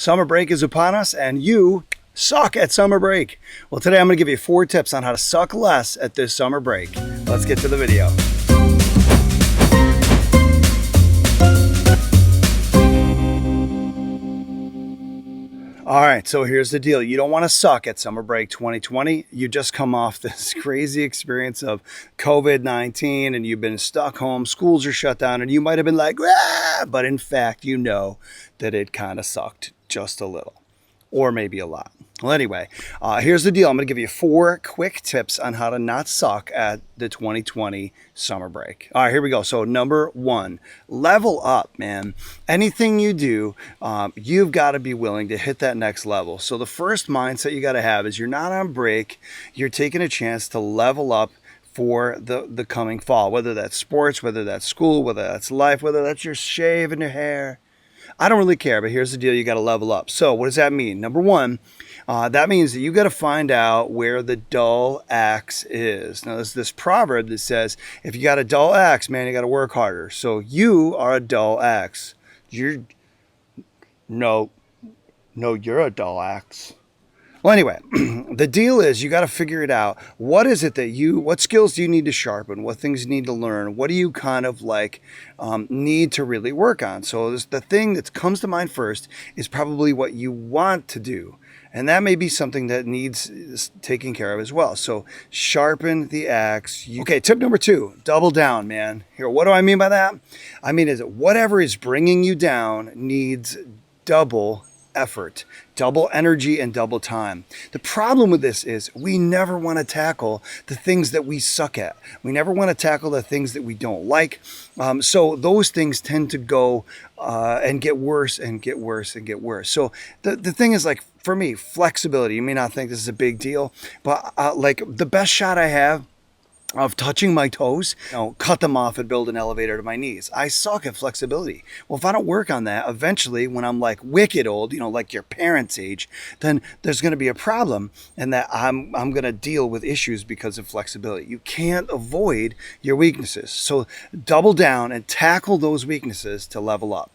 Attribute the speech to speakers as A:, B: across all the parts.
A: Summer break is upon us and you suck at summer break. Well, today I'm going to give you 4 tips on how to suck less at this summer break. Let's get to the video. All right, so here's the deal. You don't want to suck at summer break 2020. You just come off this crazy experience of COVID-19 and you've been stuck home, schools are shut down, and you might have been like, ah! But in fact, you know that it kind of sucked just a little, or maybe a lot. Well, anyway, here's the deal. I'm going to give you 4 quick tips on how to not suck at the 2020 summer break. All right, here we go. So number 1, level up, man. Anything you do, you've got to be willing to hit that next level. So the first mindset you got to have is you're not on break. You're taking a chance to level up for the coming fall, whether that's sports, whether that's school, whether that's life, whether that's your shave and your hair. I don't really care, but here's the deal. You got to level up. So what does that mean? Number 1, that means that you got to find out where the dull axe is. Now, there's this proverb that says, if you got a dull axe, man, you got to work harder. So you are a dull axe. You're a dull axe. Well, anyway, the deal is you got to figure it out. What is it that what skills do you need to sharpen? What things you need to learn? What do you kind of like need to really work on? So the thing that comes to mind first is probably what you want to do. And that may be something that needs taking care of as well. So sharpen the axe. Okay, tip number 2, double down, man. Here, what do I mean by that? I mean, is it whatever is bringing you down needs double effort, double energy, and double time. The problem with this is we never want to tackle the things that we suck at. We never want to tackle the things that we don't like. So those things tend to go and get worse and get worse and get worse. So the thing is, like, for me, flexibility. You may not think this is a big deal, but like the best shot I have of touching my toes, cut them off and build an elevator to my knees. I suck at flexibility. Well, if I don't work on that, eventually when I'm like wicked old, like your parents' age, then there's going to be a problem, and that I'm going to deal with issues because of flexibility. You can't avoid your weaknesses. So double down and tackle those weaknesses to level up.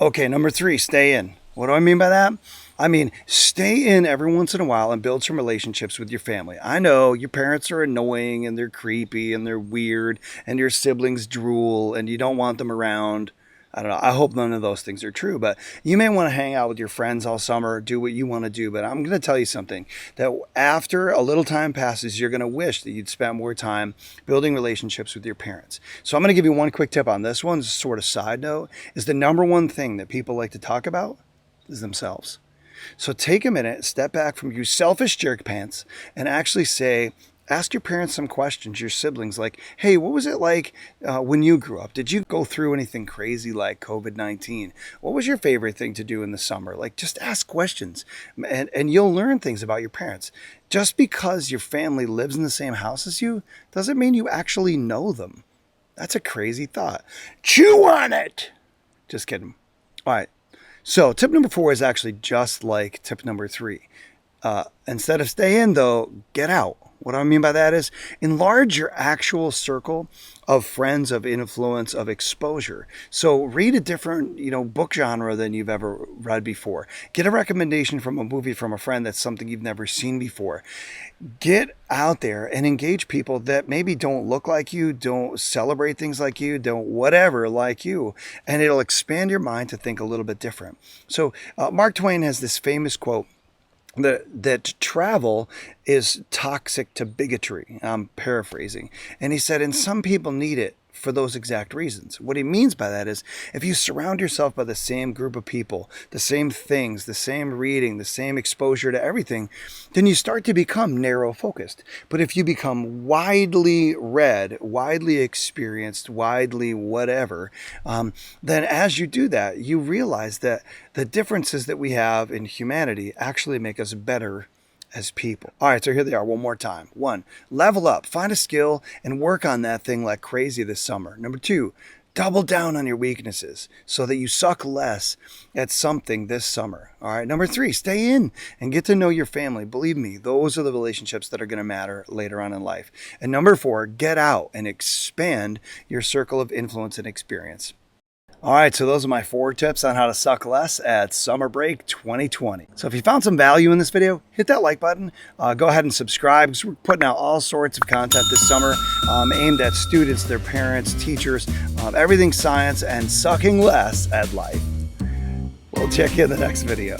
A: Okay, number 3, stay in. What do I mean by that? I mean, stay in every once in a while and build some relationships with your family. I know your parents are annoying and they're creepy and they're weird and your siblings drool and you don't want them around. I don't know. I hope none of those things are true, but you may want to hang out with your friends all summer, do what you want to do. But I'm going to tell you something, that after a little time passes, you're going to wish that you'd spent more time building relationships with your parents. So I'm going to give you one quick tip on this one, sort of side note, is the number one thing that people like to talk about is themselves. So take a minute, step back from you selfish jerk pants, and actually ask your parents some questions, your siblings, like, hey, what was it like when you grew up? Did you go through anything crazy like COVID-19? What was your favorite thing to do in the summer? Like, just ask questions, and you'll learn things about your parents. Just because your family lives in the same house as you doesn't mean you actually know them. That's a crazy thought. Chew on it. Just kidding. All right. So tip number 4 is actually just like tip number 3. Instead of stay in, though, get out. What I mean by that is enlarge your actual circle of friends, of influence, of exposure. So read a different, book genre than you've ever read before. Get a recommendation from a movie from a friend that's something you've never seen before. Get out there and engage people that maybe don't look like you, don't celebrate things like you, don't whatever like you, and it'll expand your mind to think a little bit different. So Mark Twain has this famous quote, that travel is toxic to bigotry. I'm paraphrasing. And he said, and some people need it for those exact reasons. What he means by that is, if you surround yourself by the same group of people, the same things, the same reading, the same exposure to everything, then you start to become narrow focused. But if you become widely read, widely experienced, widely whatever, then as you do that, you realize that the differences that we have in humanity actually make us better as people. All right, so here they are one more time. 1, level up, find a skill and work on that thing like crazy this summer. Number 2, double down on your weaknesses so that you suck less at something this summer. All right, number 3, stay in and get to know your family. Believe me, those are the relationships that are going to matter later on in life. And number 4, get out and expand your circle of influence and experience. All right, so those are my 4 tips on how to suck less at summer break 2020. So if you found some value in this video, hit that like button. Go ahead and subscribe, because we're putting out all sorts of content this summer aimed at students, their parents, teachers, everything science and sucking less at life. We'll check you in the next video.